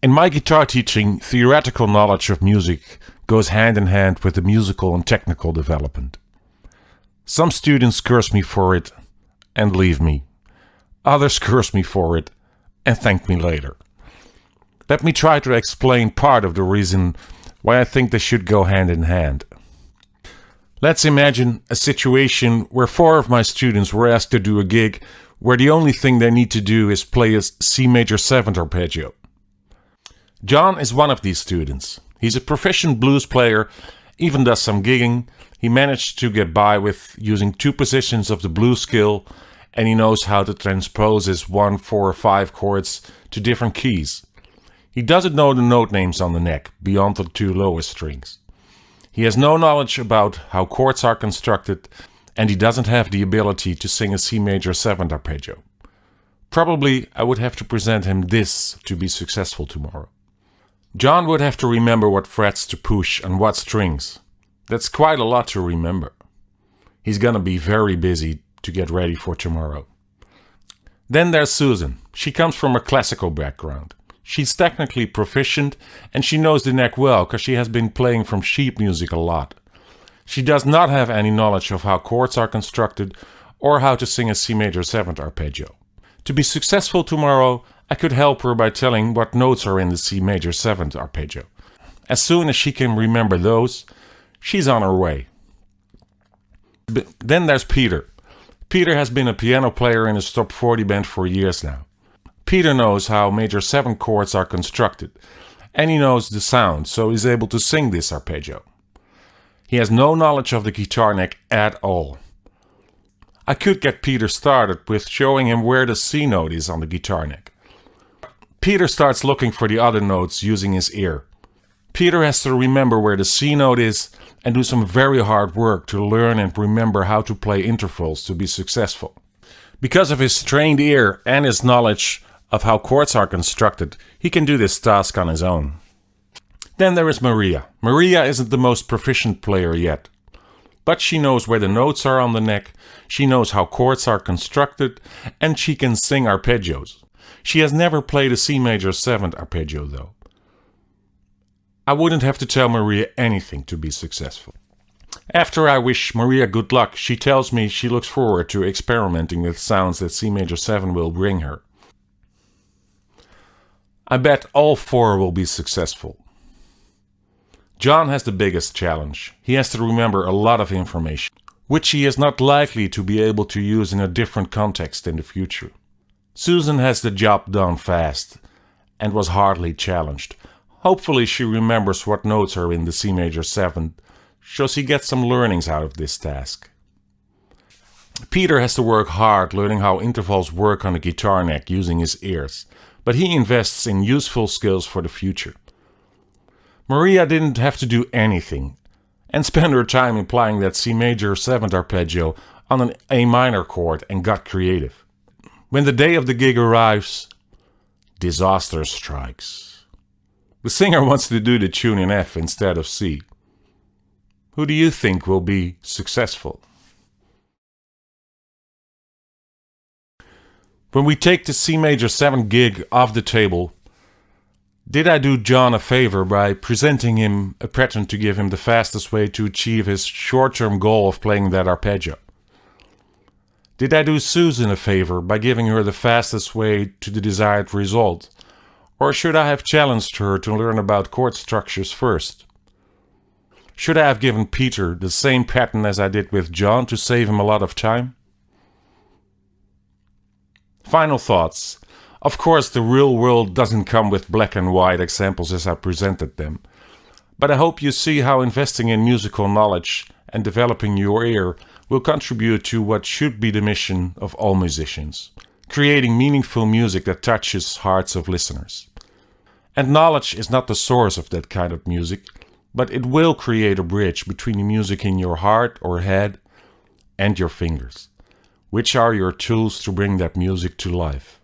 In my guitar teaching, theoretical knowledge of music goes hand in hand with the musical and technical development. Some students curse me for it and leave me. Others curse me for it and thank me later. Let me try to explain part of the reason why I think they should go hand in hand. Let's imagine a situation where 4 of my students were asked to do a gig where the only thing they need to do is play a C major 7th arpeggio. John is one of these students. He's a proficient blues player, even does some gigging. He managed to get by with using 2 positions of the blues scale, and he knows how to transpose his 1, 4, 5 chords to different keys. He doesn't know the note names on the neck, beyond the 2 lowest strings. He has no knowledge about how chords are constructed, and he doesn't have the ability to sing a C major 7th arpeggio. Probably I would have to present him this to be successful tomorrow. John would have to remember what frets to push on what strings. That's quite a lot to remember. He's gonna be very busy to get ready for tomorrow. Then there's Susan. She comes from a classical background. She's technically proficient and she knows the neck well because she has been playing from sheet music a lot. She does not have any knowledge of how chords are constructed or how to sing a C major 7th arpeggio. To be successful tomorrow, I could help her by telling what notes are in the C major 7th arpeggio. As soon as she can remember those, she's on her way. Then there's Peter. Peter has been a piano player in his top 40 band for years now. Peter knows how major 7 chords are constructed, and he knows the sound, so he's able to sing this arpeggio. He has no knowledge of the guitar neck at all. I could get Peter started with showing him where the C note is on the guitar neck. Peter starts looking for the other notes using his ear. Peter has to remember where the C note is and do some very hard work to learn and remember how to play intervals to be successful. Because of his trained ear and his knowledge of how chords are constructed, he can do this task on his own. Then there is Maria. Maria isn't the most proficient player yet, but she knows where the notes are on the neck, she knows how chords are constructed, and she can sing arpeggios. She has never played a C major 7th arpeggio though. I wouldn't have to tell Maria anything to be successful. After I wish Maria good luck, she tells me she looks forward to experimenting with sounds that C major 7 will bring her. I bet all 4 will be successful. John has the biggest challenge. He has to remember a lot of information, which he is not likely to be able to use in a different context in the future. Susan has the job done fast and was hardly challenged. Hopefully she remembers what notes are in the C major 7th, so she gets some learnings out of this task. Peter has to work hard learning how intervals work on the guitar neck using his ears, but he invests in useful skills for the future. Maria didn't have to do anything and spent her time applying that C major 7th arpeggio on an A minor chord and got creative. When the day of the gig arrives, disaster strikes. The singer wants to do the tune in F instead of C. Who do you think will be successful? When we take the C major 7 gig off the table, did I do John a favor by presenting him a pattern to give him the fastest way to achieve his short-term goal of playing that arpeggio? Did I do Susan a favor by giving her the fastest way to the desired result? Or should I have challenged her to learn about chord structures first? Should I have given Peter the same pattern as I did with John to save him a lot of time? Final thoughts. Of course, the real world doesn't come with black and white examples as I presented them. But I hope you see how investing in musical knowledge and developing your ear will contribute to what should be the mission of all musicians, creating meaningful music that touches hearts of listeners. And knowledge is not the source of that kind of music, but it will create a bridge between the music in your heart or head and your fingers, which are your tools to bring that music to life.